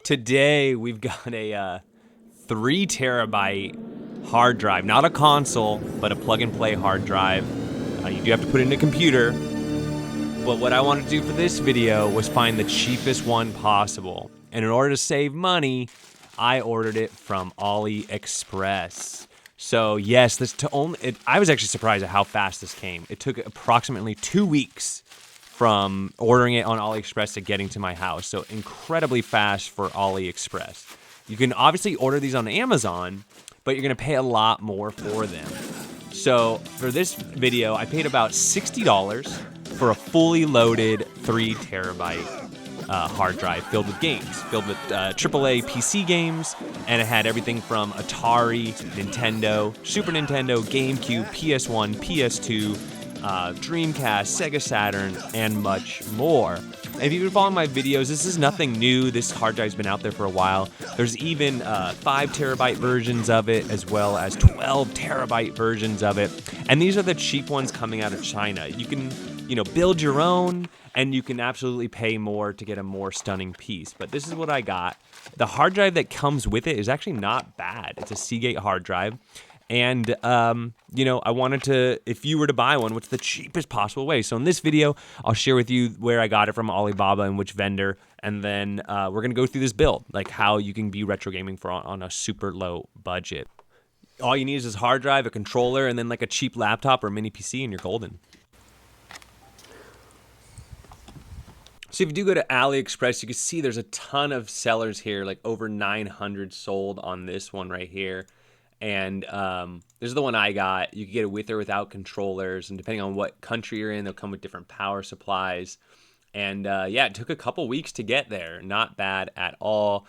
Today we've got a 3 terabyte hard drive, not a console, but a plug and play hard drive. You do have to put it in a computer. But what I wanted to do for this video was find the cheapest one possible. And in order to save money, I ordered it from AliExpress. So yes, I was actually surprised at how fast this came. It took approximately 2 weeks from ordering it on AliExpress to getting to my house. So incredibly fast for AliExpress. You can obviously order these on Amazon, but you're gonna pay a lot more for them. So for this video, I paid about $60 for a fully loaded 3 terabyte hard drive filled with games, filled with AAA PC games, and it had everything from Atari, Nintendo, Super Nintendo, GameCube, PS1, PS2, Dreamcast, Sega Saturn, and much more. And if you've been following my videos, this is nothing new. This hard drive's been out there for a while. There's even 5 terabyte versions of it, as well as 12 terabyte versions of it. And these are the cheap ones coming out of China. You can, build your own, and you can absolutely pay more to get a more stunning piece. But this is what I got. The hard drive that comes with it is actually not bad. It's a Seagate hard drive. And, I wanted to, if you were to buy one, what's the cheapest possible way? So in this video, I'll share with you where I got it from Alibaba and which vendor. And then we're going to go through this build, like how you can be retro gaming on a super low budget. All you need is this hard drive, a controller, and then like a cheap laptop or mini PC, and you're golden. So if you do go to AliExpress, you can see there's a ton of sellers here, like over 900 sold on this one right here. And this is the one I got. You can get it with or without controllers, and depending on what country you're in, they'll come with different power supplies. And it took a couple weeks to get there. Not bad at all.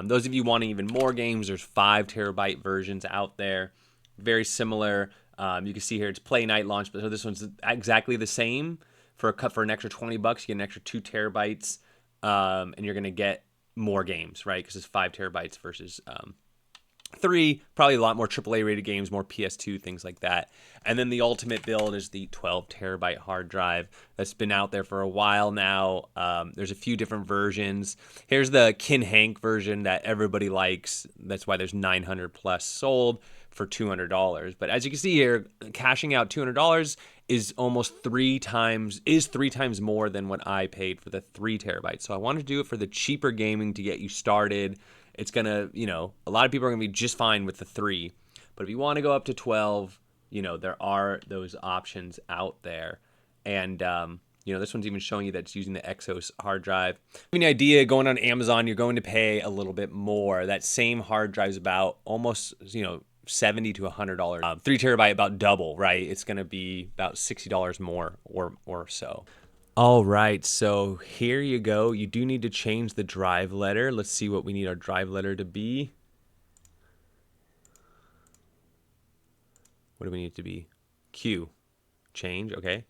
Those of you wanting even more games, there's 5 terabyte versions out there. Very similar. You can see here it's Play Night launch, but so this one's exactly the same. For an extra $20, you get an extra 2 terabytes, and you're gonna get more games, right? Because it's 5 terabytes versus 3, probably a lot more AAA rated games, more PS2, things like that. And then the ultimate build is the 12 terabyte hard drive that's been out there for a while now. There's a few different versions. Here's the Kin Hank version that everybody likes. That's why there's 900 plus sold for $200. But as you can see here, cashing out $200 is almost 3 times more than what I paid for the 3 terabytes. So I wanted to do it for the cheaper gaming to get you started. It's gonna, a lot of people are gonna be just fine with the 3, but if you want to go up to 12, there are those options out there. And this one's even showing you that it's using the Exos hard drive. Any idea, going on Amazon, you're going to pay a little bit more. That same hard drive is about almost, $70 to $100. 3 terabyte, about double, right? It's gonna be about $60 more or so. All right, so here you go. You do need to change the drive letter. Let's see what we need our drive letter to be. What do we need it to be? Q. Change, okay.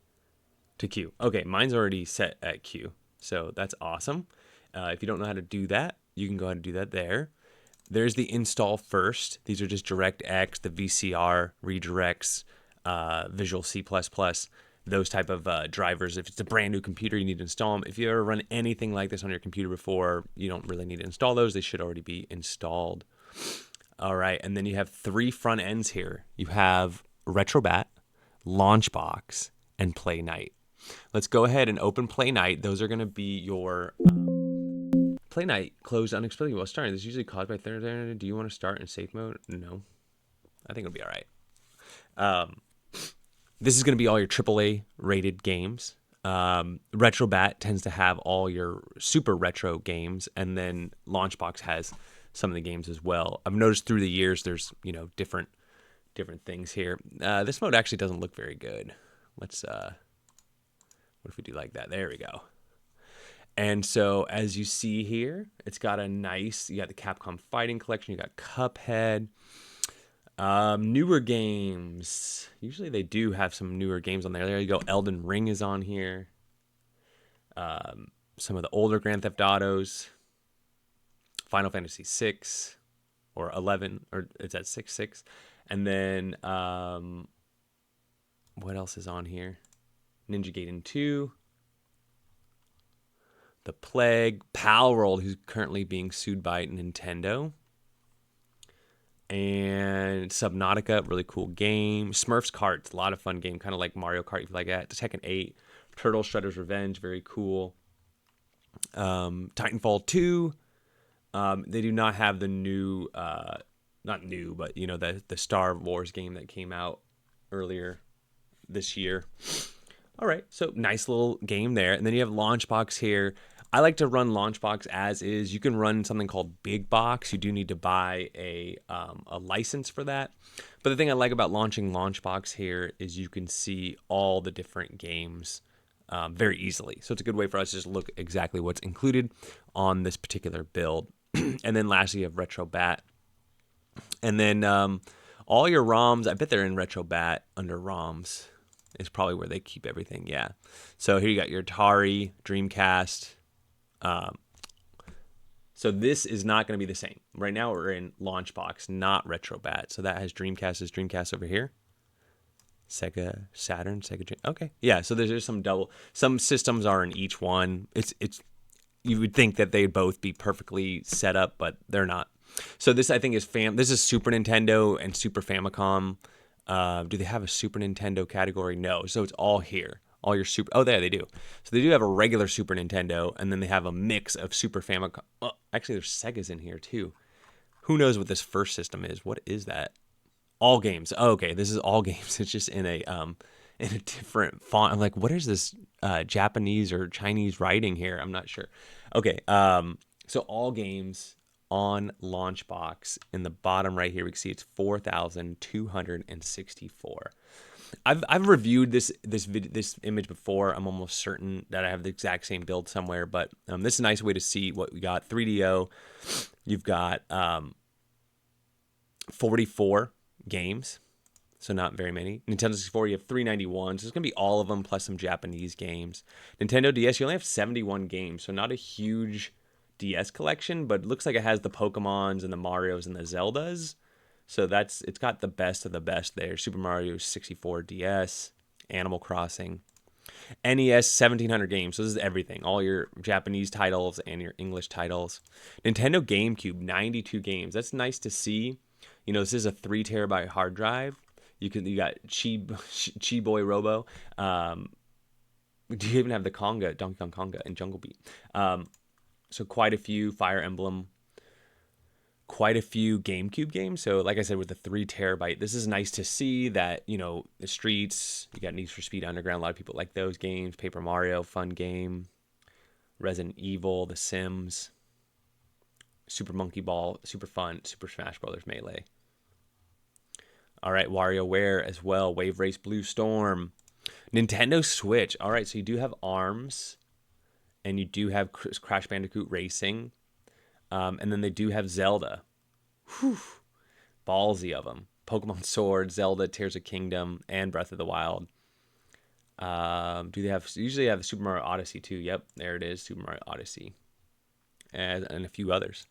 To Q. Okay, mine's already set at Q, so that's awesome. If you don't know how to do that, you can go ahead and do that there. There's the install first. These are just DirectX, the VCR, redirects, Visual C++. Those type of drivers. If it's a brand new computer, you need to install them. If you ever run anything like this on your computer before, you don't really need to install those. They should already be installed. All right, and then you have 3 front ends here. You have RetroBat, Launchbox, and Play Night. Let's go ahead and open Play Night. Those are going to be your Play Night closed unexpectedly while starting. This is usually caused by do you want to start in safe mode? No, I think it'll be all right. This is going to be all your AAA rated games. RetroBat tends to have all your super retro games, and then Launchbox has some of the games as well. I've noticed through the years there's different things here. This mode actually doesn't look very good. Let's what if we do like that? There we go. And so as you see here, it's got you got the Capcom Fighting Collection, you got Cuphead. Newer games. Usually they do have some newer games on there. There you go. Elden Ring is on here. Some of the older Grand Theft Autos. Final Fantasy 6 or 11, or it's at 6. And then what else is on here? Ninja Gaiden 2. The Plague, Palworld, who's currently being sued by Nintendo. And Subnautica, really cool game. Smurfs Karts, a lot of fun game, kind of like Mario Kart, if you like that. Tekken 8, Turtle Shredder's Revenge, very cool. Titanfall 2. They do not have the new, not new, but the Star Wars game that came out earlier this year. All right, so nice little game there. And then you have Launchbox here. I like to run Launchbox as is. You can run something called Big Box. You do need to buy a license for that. But the thing I like about launching Launchbox here is you can see all the different games very easily. So it's a good way for us to just look exactly what's included on this particular build. And then lastly, you have RetroBat. And then all your ROMs, I bet they're in RetroBat under ROMs. Is probably where they keep everything, yeah. So here you got your Atari, Dreamcast. So this is not going to be the same. Right now we're in Launchbox, not RetroBat. So that has Dreamcast over here. Sega Saturn, Sega Dream. Okay, yeah. So there's some systems are in each one. It's you would think that they'd both be perfectly set up, but they're not. So this I think is this is Super Nintendo and Super Famicom. Do they have a Super Nintendo category? No. So it's all here. All your Super... Oh, there they do. So they do have a regular Super Nintendo, and then they have a mix of Super Famicom. Oh, actually, there's Segas in here, too. Who knows what this first system is? What is that? All games. Oh, okay, this is all games. It's just in a different font. I'm like, what is this Japanese or Chinese writing here? I'm not sure. Okay, so all games... on Launchbox in the bottom right here we can see it's 4,264. I've reviewed this image before. I'm almost certain that I have the exact same build somewhere, but this is a nice way to see what we got. 3DO, you've got 44 games, so not very many. Nintendo 64, you have 391, so it's gonna be all of them plus some Japanese games. Nintendo DS, you only have 71 games, so not a huge DS collection, but it looks like it has the Pokemons and the Marios and the Zeldas. So it's got the best of the best there. Super Mario 64 DS, Animal Crossing. NES 1,700 games. So this is everything. All your Japanese titles and your English titles. Nintendo GameCube 92 games. That's nice to see. This is a 3 terabyte hard drive. You got Chi Boy Robo. Do you even have the Donkey Kong Conga and Jungle Beat? So quite a few Fire Emblem, quite a few GameCube games. So like I said, with the 3 terabyte, this is nice to see that, the Streets, you got Need for Speed Underground. A lot of people like those games. Paper Mario, fun game. Resident Evil, The Sims. Super Monkey Ball, super fun. Super Smash Brothers Melee. All right, WarioWare as well. Wave Race Blue Storm. Nintendo Switch. All right, so you do have ARMS. And you do have Crash Bandicoot Racing. And then they do have Zelda. Whew. Ballsy of them. Pokemon Sword, Zelda, Tears of Kingdom, and Breath of the Wild. Usually they have Super Mario Odyssey too. Yep, there it is, Super Mario Odyssey. And a few others.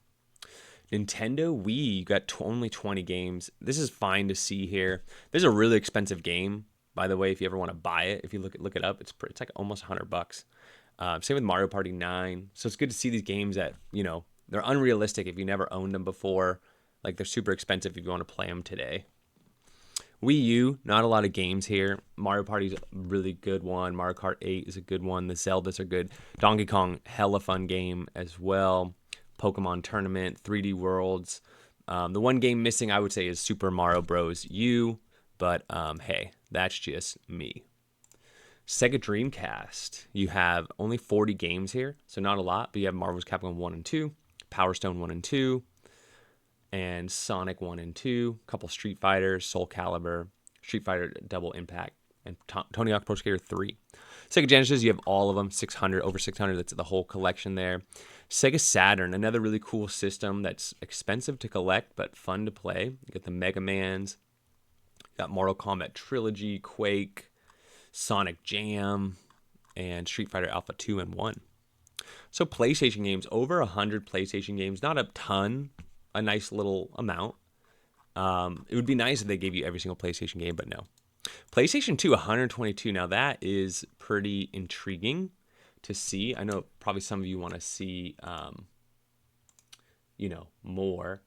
Nintendo Wii, you got only 20 games. This is fine to see here. This is a really expensive game, by the way, if you ever want to buy it. If you look it up, it's like almost $100. Same with Mario Party 9. So it's good to see these games that, they're unrealistic if you never owned them before. Like, they're super expensive if you want to play them today. Wii U, not a lot of games here. Mario Party's a really good one. Mario Kart 8 is a good one. The Zeldas are good. Donkey Kong, hella fun game as well. Pokemon Tournament, 3D Worlds. The one game missing, I would say, is Super Mario Bros. U. But, hey, that's just me. Sega Dreamcast, you have only 40 games here, so not a lot, but you have Marvel's Capcom 1 and 2, Power Stone 1 and 2, and Sonic 1 and 2, a couple Street Fighters, Soul Calibur, Street Fighter Double Impact, and Tony Hawk Pro Skater 3. Sega Genesis, you have all of them, over 600, that's the whole collection there. Sega Saturn, another really cool system that's expensive to collect, but fun to play. You got the Mega Mans, you got Mortal Kombat Trilogy, Quake, Sonic Jam, and Street Fighter Alpha 2 and 1. So PlayStation games, over 100 PlayStation games, not a ton, a nice little amount. It would be nice if they gave you every single PlayStation game, but no. PlayStation 2, 122. Now that is pretty intriguing. to see. I know probably some of you want to see, you know, more.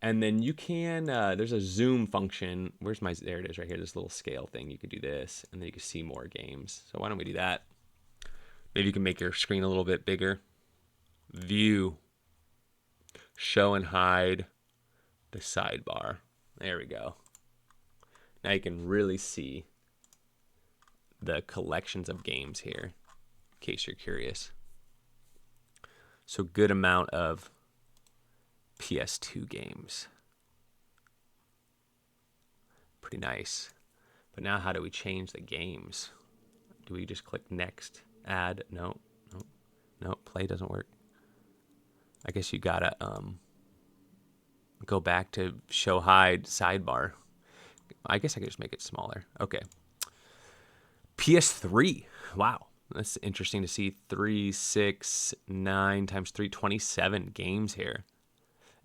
And then you can, there's a zoom function. There it is right here, this little scale thing. You could do this, and then you can see more games. So why don't we do that? Maybe you can make your screen a little bit bigger. View, show and hide the sidebar. There we go. Now you can really see the collections of games here, in case you're curious. So good amount of PS2 games. Pretty nice. But now how do we change the games? Do we just click next? Add? No. Play doesn't work. I guess you gotta go back to show hide sidebar. I guess I could just make it smaller. Okay. PS3. Wow. That's interesting to see. 3, 6, 9 times 3, 27 games here.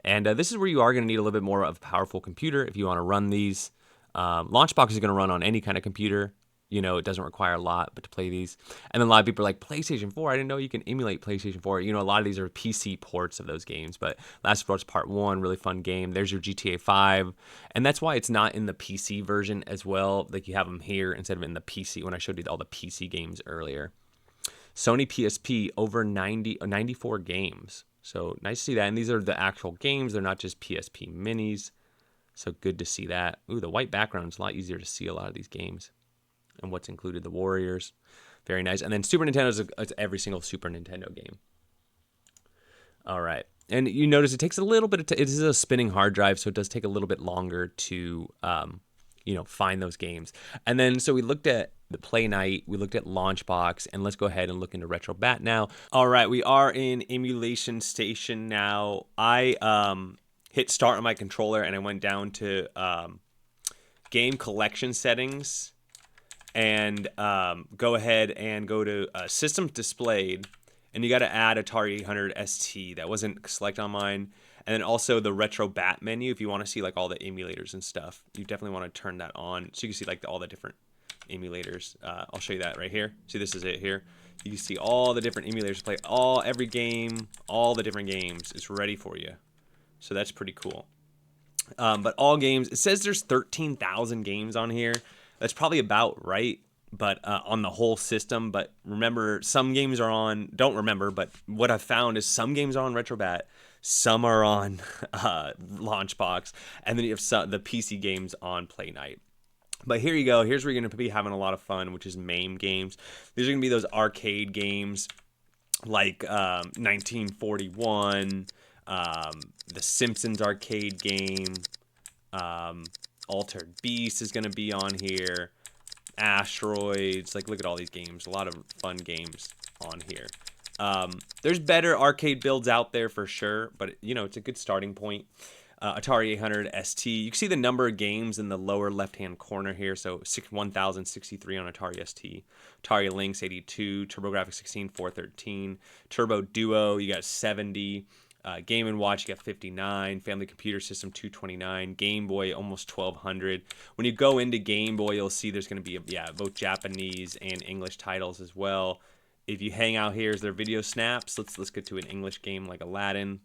And this is where you are going to need a little bit more of a powerful computer if you want to run these. Launchbox is going to run on any kind of computer. You know, it doesn't require a lot, but to play these. And then a lot of people are like, PlayStation 4, I didn't know you can emulate PlayStation 4. You know, a lot of these are PC ports of those games. But Last of Us Part 1, really fun game. There's your GTA 5. And that's why it's not in the PC version as well. Like you have them here instead of in the PC when I showed you all the PC games earlier. Sony PSP, over 94 games. So nice to see that. And these are the actual games. They're not just PSP minis. So good to see that. Ooh, the white background is a lot easier to see a lot of these games. And what's included, the Warriors. Very nice. And then Super Nintendo is every single Super Nintendo game. All right. And you notice it takes a little bit of it is a spinning hard drive, so it does take a little bit longer to you know, find those games. And then so we looked at the Play Night, we looked at Launchbox, and let's go ahead and look into RetroBat now. All right, we are in Emulation Station now. I hit start on my controller and I went down to game collection settings. And go ahead and go to Systems Displayed, and you got to add Atari 800 ST. That wasn't selected on mine. And then also the RetroBat menu, if you want to see like all the emulators and stuff, you definitely want to turn that on so you can see like all the different emulators. I'll show you that right here. See, this is it here. You can see all the different emulators play every game, all the different games. It's ready for you. So that's pretty cool. But all games, it says there's 13,000 games on here. That's probably about right, but on the whole system. But remember, some games are on, don't remember, but what I've found is some games are on RetroBat, some are on Launchbox, and then you have the PC games on Play Night. But here you go. Here's where you're going to be having a lot of fun, which is MAME games. These are going to be those arcade games like 1941, the Simpsons arcade game, Altered Beast is going to be on here. Asteroids. Like, look at all these games. A lot of fun games on here. There's better arcade builds out there for sure, but, you know, it's a good starting point. Atari 800 ST. You can see the number of games in the lower left-hand corner here. So 1063 on Atari ST. Atari Lynx 82. TurboGrafx 16 413. Turbo Duo, you got 70. Game & Watch, you got 59. Family Computer System, 229. Game Boy, almost 1,200. When you go into Game Boy, you'll see there's going to be, both Japanese and English titles as well. If you hang out here, is there video snaps? Let's get to an English game like Aladdin.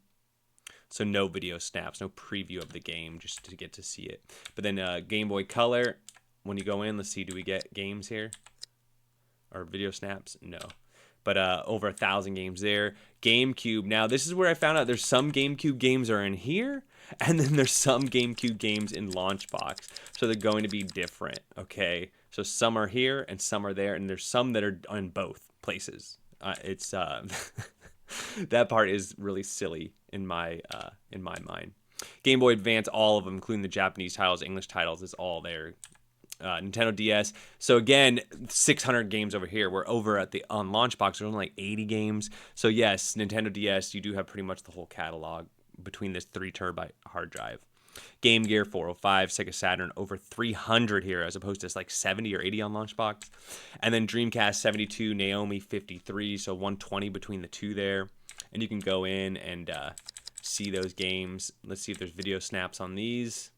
So no video snaps, no preview of the game, just to get to see it. But then Game Boy Color, when you go in, let's see, do we get games here? Or video snaps? No. But over 1,000 games there. GameCube. Now, this is where I found out there's some GameCube games are in here, and then there's some GameCube games in Launchbox. So they're going to be different, okay? So some are here, and some are there, and there's some that are in both places. It's that part is really silly in my mind. Game Boy Advance, all of them, including the Japanese titles, English titles, is all there. Nintendo DS. So again, 600 games over here. We're over at on Launchbox. There's only like 80 games. So yes, Nintendo DS, you do have pretty much the whole catalog between this 3 terabyte hard drive. Game Gear 405, Sega Saturn, over 300 here as opposed to like 70 or 80 on Launchbox. And then Dreamcast 72, Naomi 53, so 120 between the two there. And you can go in and see those games. Let's see if there's video snaps on these.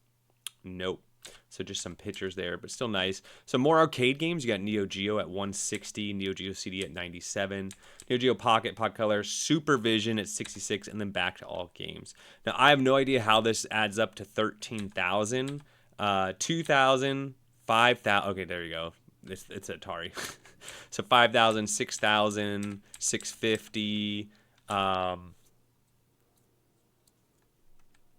Nope. So just some pictures there, but still nice. Some more arcade games. You got Neo Geo at 160, Neo Geo CD at 97, Neo Geo Pocket, Pocket Color, Supervision at 66, and then back to all games. Now, I have no idea how this adds up to 13,000, 2,000, 5,000. Okay, there you go. It's Atari. So 5,000, 6,000, 650.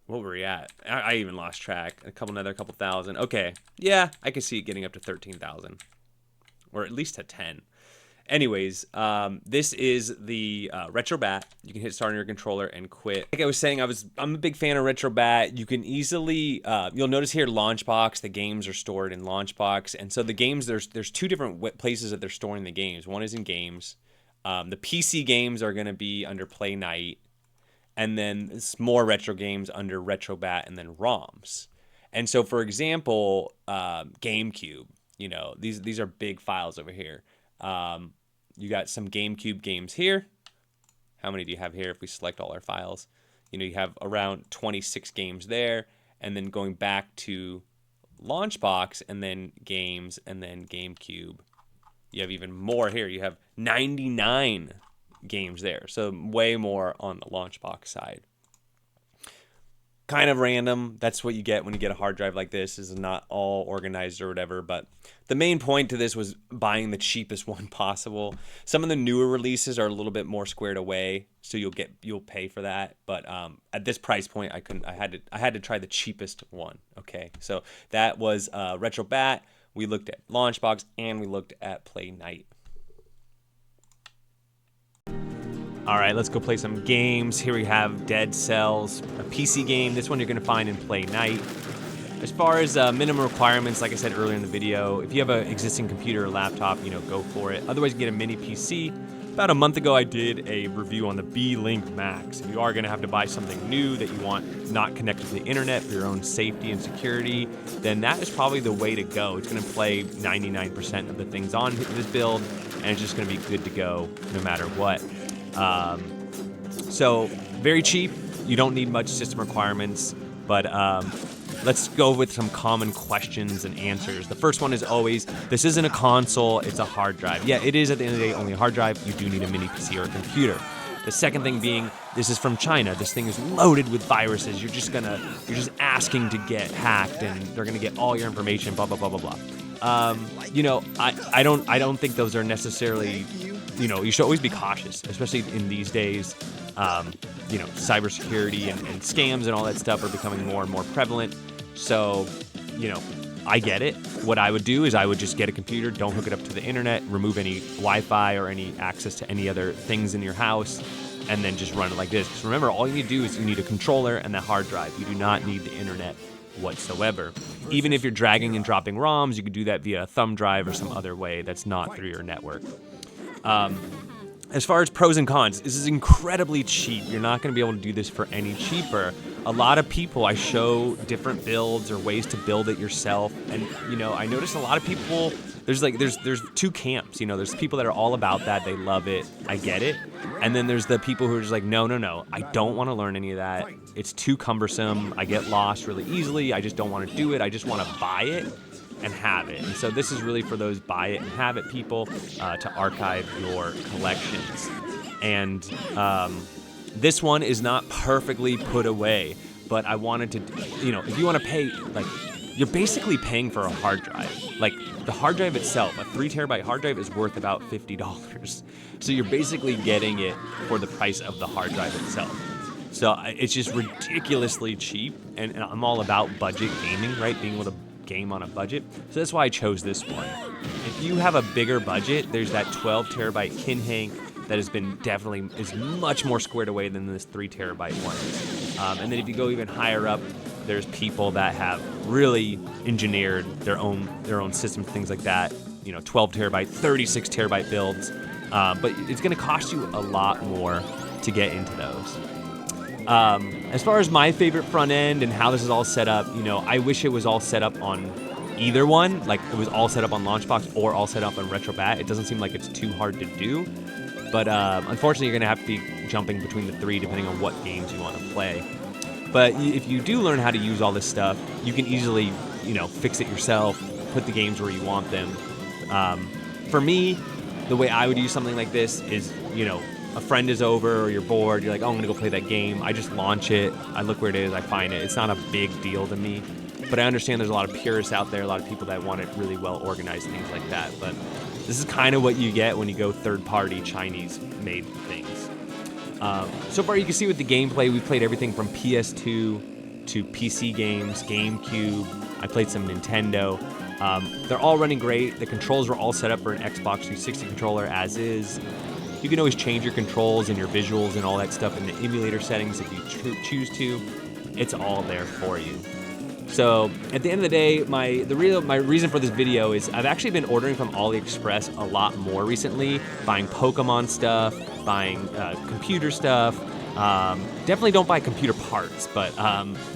What were we at? I even lost track. Another couple thousand. Okay. Yeah, I can see it getting up to 13,000. Or at least to 10. Anyways, this is the Retro Bat. You can hit start on your controller and quit. Like I was saying, I'm a big fan of Retro Bat. You can easily, you'll notice here, Launchbox, the games are stored in Launchbox. And so the games, there's two different places that they're storing the games. One is in games. The PC games are going to be under Play Night. And then it's more retro games under Retro Bat and then ROMs. And so, for example, GameCube, you know, these are big files over here. You got some GameCube games here. How many do you have here if we select all our files? You know, you have around 26 games there. And then going back to Launchbox and then games and then GameCube, you have even more here. You have 99 games there, so way more on the Launchbox side. Kind of random. That's what you get when you get a hard drive like this. Is not all organized or whatever, but the main point to this was buying the cheapest one possible. Some of the newer releases are a little bit more squared away, so you'll pay for that. But at this price point, I had to try the cheapest one. Okay, so that was Retro Bat. We looked at Launchbox and we looked at Play Night. All right, let's go play some games. Here we have Dead Cells, a PC game. This one you're going to find in Play Night. As far as minimum requirements, like I said earlier in the video, if you have an existing computer or laptop, you know, go for it. Otherwise, you get a mini PC. About a month ago, I did a review on the B-Link Max. If you are going to have to buy something new that you want not connected to the internet for your own safety and security, then that is probably the way to go. It's going to play 99% of the things on this build, and it's just going to be good to go no matter what. So very cheap. You don't need much system requirements, but let's go with some common questions and answers. The first one is always, this isn't a console, it's a hard drive. Yeah, it is at the end of the day only a hard drive. You do need a mini PC or a computer. The second thing being, this is from China. This thing is loaded with viruses. You're just asking to get hacked, and they're gonna get all your information. Blah blah blah blah blah. You know, I don't think those are necessarily. You know, you should always be cautious, especially in these days. You know, cybersecurity and scams and all that stuff are becoming more and more prevalent. So, you know, I get it. What I would do is I would just get a computer, don't hook it up to the internet, remove any Wi-Fi or any access to any other things in your house, and then just run it like this. Because remember, all you need to do is you need a controller and that hard drive. You do not need the internet whatsoever. Even if you're dragging and dropping ROMs, you could do that via a thumb drive or some other way that's not through your network. As far as pros and cons, this is incredibly cheap. You're not going to be able to do this for any cheaper. A lot of people, I show different builds or ways to build it yourself, and you know, I notice a lot of people. There's two camps. You know, there's people that are all about that. They love it. I get it. And then there's the people who are just like, no, I don't want to learn any of that. It's too cumbersome. I get lost really easily. I just don't want to do it. I just want to buy it and have it. And so this is really for those buy it and have it people to archive your collections. And this one is not perfectly put away, but I wanted to, you know, if you want to pay, like, you're basically paying for a hard drive. Like, the hard drive itself, a 3 terabyte hard drive is worth about $50. So you're basically getting it for the price of the hard drive itself. So it's just ridiculously cheap, and I'm all about budget gaming, right? Being able to game on a budget. So that's why I chose this one. If you have a bigger budget, there's that 12 terabyte Kinhank that has been is much more squared away than this 3 terabyte one. And then if you go even higher up, there's people that have really engineered their own systems, things like that. You know, 12 terabyte, 36 terabyte builds. But it's going to cost you a lot more to get into those. As far as my favorite front end and how this is all set up, you know, I wish it was all set up on either one. Like, it was all set up on Launchbox or all set up on Retro Bat. It doesn't seem like it's too hard to do. But unfortunately, you're going to have to be jumping between the three depending on what games you want to play. But if you do learn how to use all this stuff, you can easily fix it yourself, put the games where you want them. For me, the way I would use something like this is, a friend is over or you're bored, you're like, oh, I'm gonna go play that game. I just launch it, I look where it is, I find it. It's not a big deal to me, but I understand there's a lot of purists out there, a lot of people that want it really well organized, things like that. But this is kind of what you get when you go third-party Chinese-made things. So far, you can see with the gameplay, we played everything from PS2 to PC games, GameCube. I played some Nintendo. They're all running great. The controls were all set up for an Xbox 360 controller as is. You can always change your controls and your visuals and all that stuff in the emulator settings if you choose to. It's all there for you. So at the end of the day, my reason for this video is I've actually been ordering from AliExpress a lot more recently, buying Pokemon stuff, buying computer stuff. Definitely don't buy computer parts, but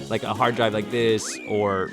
like a hard drive like this, or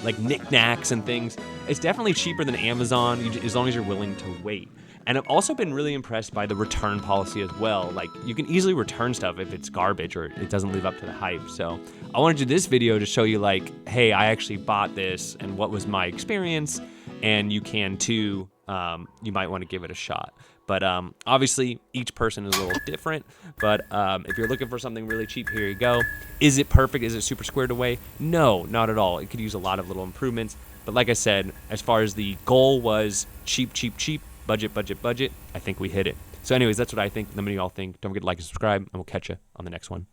like knickknacks and things. It's definitely cheaper than Amazon, as long as you're willing to wait. And I've also been really impressed by the return policy as well. Like, you can easily return stuff if it's garbage or it doesn't live up to the hype. So I wanted to do this video to show you, like, hey, I actually bought this and what was my experience, and you can too. You might want to give it a shot. But obviously, each person is a little different. But if you're looking for something really cheap, here you go. Is it perfect? Is it super squared away? No, not at all. It could use a lot of little improvements. But like I said, as far as the goal was cheap, budget, I think we hit it. So anyways, that's what I think. Let me know what y'all think. Don't forget to like and subscribe, and we'll catch you on the next one.